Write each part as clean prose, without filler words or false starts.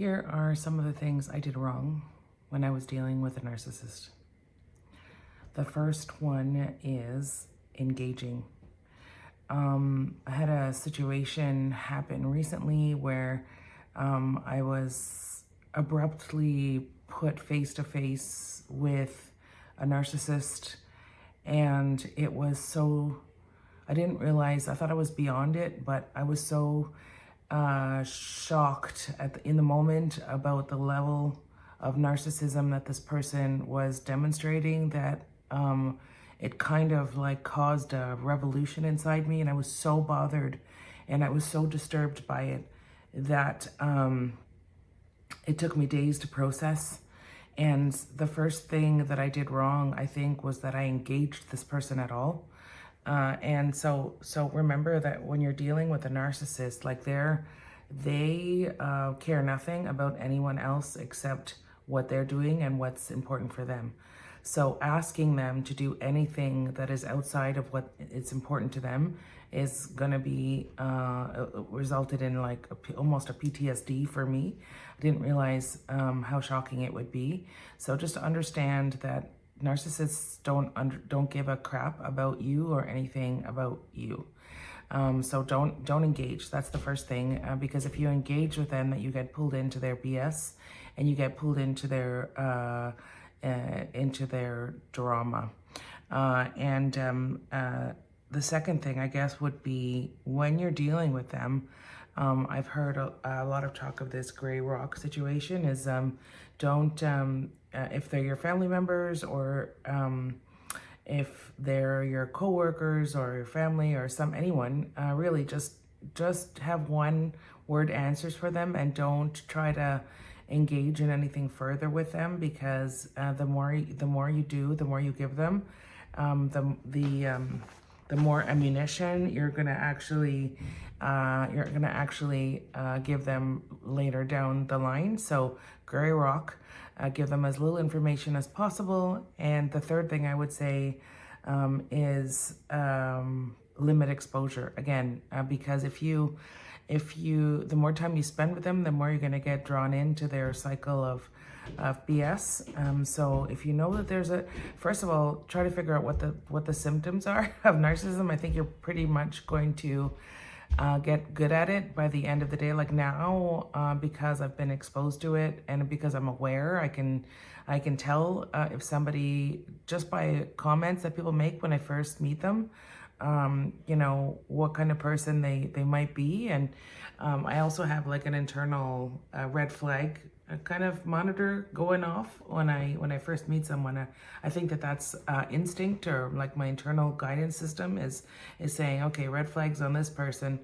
Here are some of the things I did wrong when I was dealing with a narcissist. The first one is engaging. I had a situation happen recently where I was abruptly put face to face with a narcissist, and it was so, I didn't realize, I thought I was beyond it, but I was so shocked in the moment about the level of narcissism that this person was demonstrating that it kind of like caused a revolution inside me, and I was so bothered and I was so disturbed by it that it took me days to process. And the first thing that I did wrong, I think, was that I engaged this person at all. And so remember that when you're dealing with a narcissist, like they care nothing about anyone else except what they're doing and what's important for them. So asking them to do anything that is outside of what is important to them is going to be resulted in like almost a PTSD for me. I didn't realize how shocking it would be. So just to understand that narcissists don't give a crap about you or anything about you. So don't engage. That's the first thing, because if you engage with them, that you get pulled into their BS and you get pulled into their drama. The second thing, I guess, would be when you're dealing with them. I've heard a lot of talk of this gray rock situation. Is don't if they're your family members, or if they're your coworkers or your family or anyone, really just have one word answers for them, and don't try to engage in anything further with them, because the more you do, the more you give them, the more ammunition you're gonna actually give them later down the line. So gray rock, give them as little information as possible. And the third thing I would say is limit exposure again, because the more time you spend with them, the more you're going to get drawn into their cycle of BS. So if you know that first of all, try to figure out what the symptoms are of narcissism. I think you're pretty much going to get good at it by the end of the day. Like now, because I've been exposed to it and because I'm aware, I can tell if somebody, just by comments that people make when I first meet them, what kind of person they might be. And I also have like an internal red flag kind of monitor going off when I first meet someone. I think that's instinct, or like my internal guidance system is saying, okay, red flags on this person.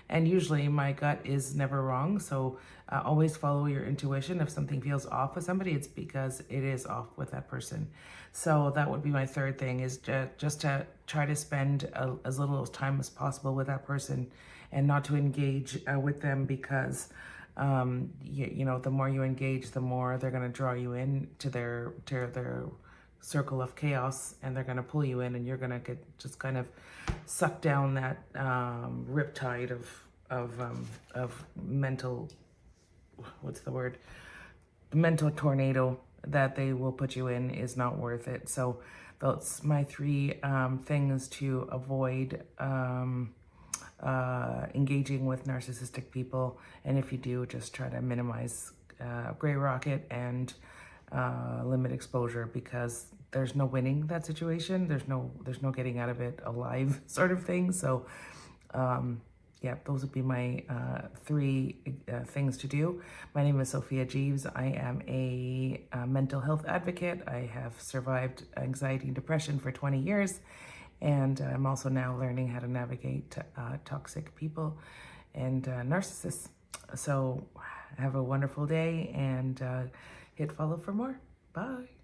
And usually my gut is never wrong. So always follow your intuition. If something feels off with somebody, it's because it is off with that person. So that would be my third thing, is just to try to spend as little time as possible with that person, and not to engage with them, because the more you engage, the more they're going to draw you in to their circle of chaos, and they're going to pull you in, and you're going to get just kind of sucked down that riptide of mental, what's the word? Mental tornado that they will put you in is not worth it. So that's my three things to avoid engaging with narcissistic people. And if you do, just try to minimize gray rocket and limit exposure, because there's no winning that situation. There's no getting out of it alive sort of thing. So yeah, those would be my three things to do. My name is Sophia Jeeves. I am a mental health advocate. I have survived anxiety and depression for 20 years. And I'm also now learning how to navigate toxic people and narcissists. So have a wonderful day, and hit follow for more. Bye.